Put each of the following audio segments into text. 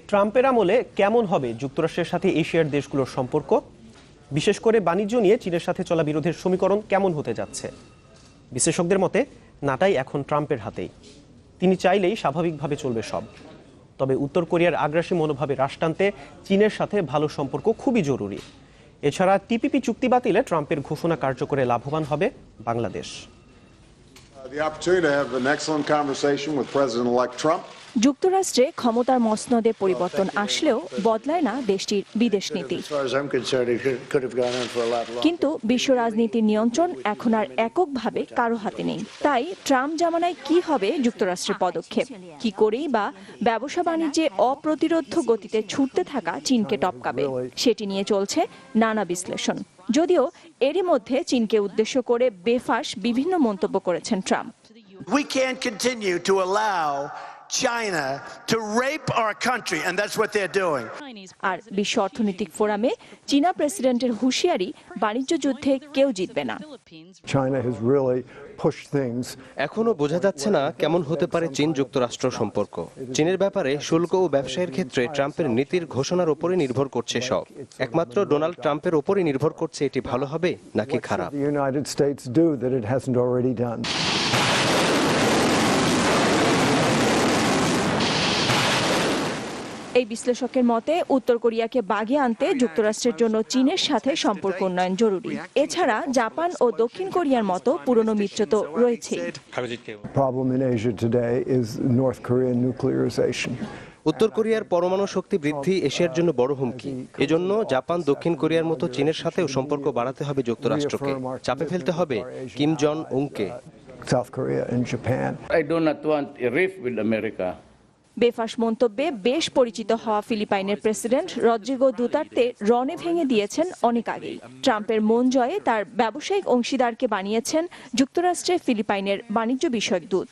ট্রাম্পের আমলে কেমন হবে যুক্তরাষ্ট্রের সাথে এশিয়ার দেশগুলোর সম্পর্ক, বিশেষ করে বাণিজ্য নিয়ে চীনের সাথে চলা বিরোধের সমীকরণ কেমন হতে যাচ্ছে? বিশেষজ্ঞদের মতে নাটাই এখন ট্রাম্পের হাতেই। তিনি চাইলেই স্বাভাবিকভাবে চলবে সব। তবে উত্তর কোরিয়ার আগ্রাসী মনোভাবে হ্রাস টানতে চীনের সাথে ভালো সম্পর্ক খুবই জরুরি। এছাড়া টিপিপি চুক্তি বাতিলে ট্রাম্পের ঘোষণা কার্যকরে লাভবান হবে বাংলাদেশ। যুক্তরাষ্ট্রে ক্ষমতার মসনদে পরিবর্তন আসলেও বদলায় না দেশটির বিদেশ নীতি। কিন্তু বিশ্ব রাজনীতির নিয়ন্ত্রণ এখন আর এককভাবে কারো হাতে নেই। তাই ট্রাম্প জামানায় কি হবে যুক্তরাষ্ট্রের পদক্ষেপ, কি করেই বা ব্যবসা বাণিজ্যে অপ্রতিরোধ্য গতিতে ছুটতে থাকা চীনকে টপকাবে, সেটি নিয়ে চলছে নানা বিশ্লেষণ। যদিও এরই মধ্যে চীনকে উদ্দেশ্য করে বেফাঁস বিভিন্ন মন্তব্য করেছেন Trump. We can't continue to allow China to rape our country, and that's what they're doing. আর বিশ্ব অর্থনৈতিক ফোরামে চীনা প্রেসিডেন্টের হুঁশিয়ারি, বাণিজ্য যুদ্ধে কেউ জিতবে না। এখনো বোঝা যাচ্ছে না কেমন হতে পারে চীন যুক্তরাষ্ট্র সম্পর্ক। চীনের ব্যাপারে শুল্ক ও ব্যবসায়ের ক্ষেত্রে ট্রাম্পের নীতির ঘোষণার উপরে নির্ভর করছে সব। একমাত্র ডোনাল্ড ট্রাম্পের উপরই নির্ভর করছে এটি ভালো হবে নাকি খারাপ। এই বিশ্লেষকের মতে উত্তর কোরিয়াকে বাগে আনতে যুক্তরাষ্ট্রের জন্য চীনের সাথে সম্পর্ক উন্নয়ন জরুরি। এছাড়া জাপান ও দক্ষিণ কোরিয়ার মতো পুরনো মিত্র তো রয়েছেই। উত্তর কোরিয়ার পরমাণু শক্তি বৃদ্ধি এশিয়ার জন্য বড় হুমকি। এজন্য জাপান, দক্ষিণ কোরিয়ার মতো চীনের সাথেও সম্পর্ক বাড়াতে হবে যুক্তরাষ্ট্রকে। চাপে ফেলতে হবে কিম জন উংকে। বেফাঁস মন্তব্যে বেশ পরিচিত হওয়া ফিলিপাইনের প্রেসিডেন্ট রদ্রিগো দুতার্তে রণে ভেঙে দিয়েছেন অনেক আগেই। ট্রাম্পের মন জয়ে তার ব্যবসায়িক অংশীদারকে বানিয়েছেন যুক্তরাষ্ট্রে ফিলিপাইনের বাণিজ্য বিষয়ক দূত।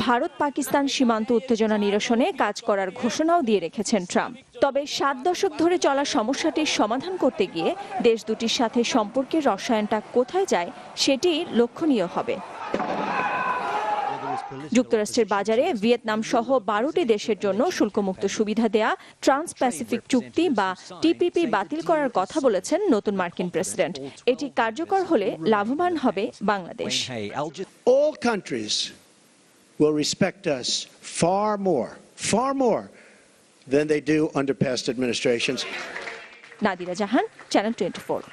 ভারত পাকিস্তান সীমান্ত উত্তেজনা নিরসনে কাজ করার ঘোষণাও দিয়ে রেখেছেন ট্রাম্প। তবে 7 দশক ধরে চলা সমস্যাটির সমাধান করতে গিয়ে দেশ দুটির সাথে সম্পর্কের রসায়নটা কোথায় যায় সেটি লক্ষণীয় হবে। যুক্তরাষ্ট্রের বাজারে ভিয়েতনাম সহ 12টি দেশের জন্য শুল্কমুক্ত সুবিধা দেয়া ট্রান্স প্যাসিফিক চুক্তি বা টিপিপি বাতিল করার কথা বলেছেন নতুন মার্কিন প্রেসিডেন্ট। এটি কার্যকর হলে লাভবান হবে Bangladesh. All countries will respect us far more than they do under past administrations. Nadira Jahan, channel 24।